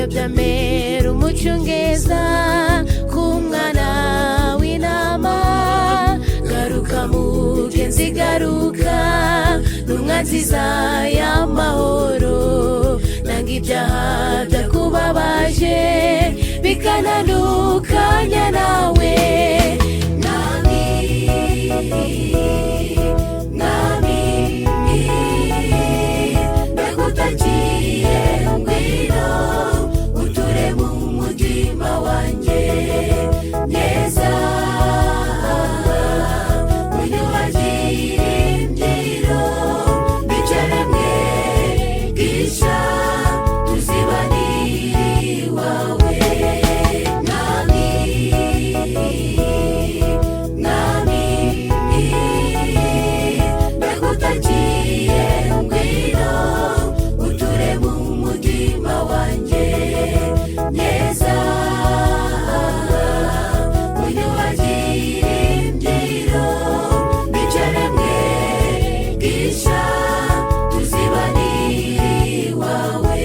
byamera umucungeza ku mwana w'intama. Garuka mugenzi garuka, ntumwa nziza y'amahoro. Nanga ibyaha byakubabaje bikanandukanya nawe. Nami ndagutakiye, ngwino uture mu mutima wanjye neza. Unyuhagire imbyiro bicaremwe gisha tuzibanire iwawe. Ndagutakiye, ngwino uture mu mutima wanjye neza. Unyuhagire imbyiro bicaremwe gisha tuzibanire iwawe.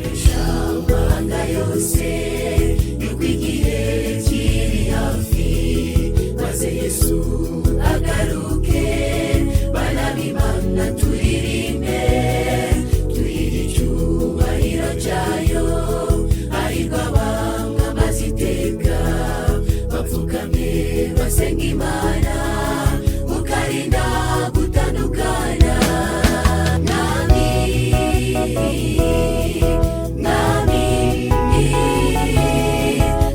Amahanga yose yuko igihe kiri hafi, maze Yesu agaruke. Bana b'Imana turirimbe, tuyire icyubahiro cyayo. Hahirwa abamwambaza iteka, bapfukamye basenga Imana, ukarinda gutandukana.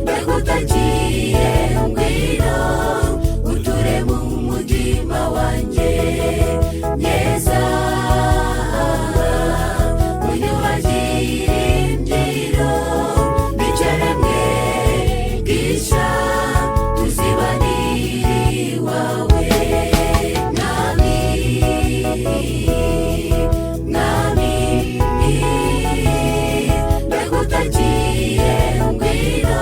Ndagutakiye, ngwino uture mu mutima wanjye neza. Unyuhagire imbyiro bicaremwe gisha tuzibanire iwawe. Ndagutakiye, ngwino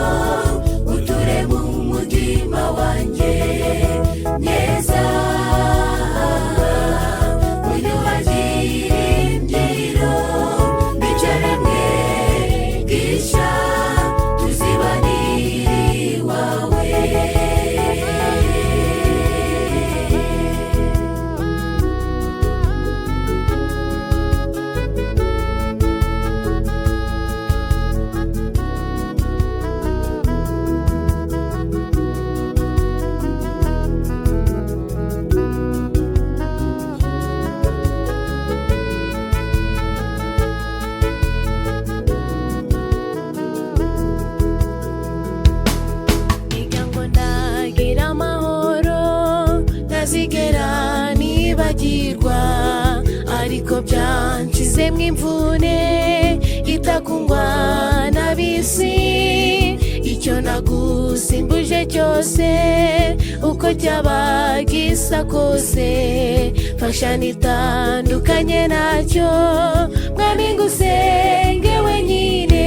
uture mu mutima wanjye neza. Unyuhagire imbyiro bicaremwe gisha tuzibanire iwawe. Igango ndagira amahoro, ntazigera nibagirwa, ariko byanshizemo imvune itakungwa n'ab'isi. Icyo nagusimbuje cyose uko cyaba gisa kose, fasha nitandukanye nacyo. Mwami ngusenge wenyine.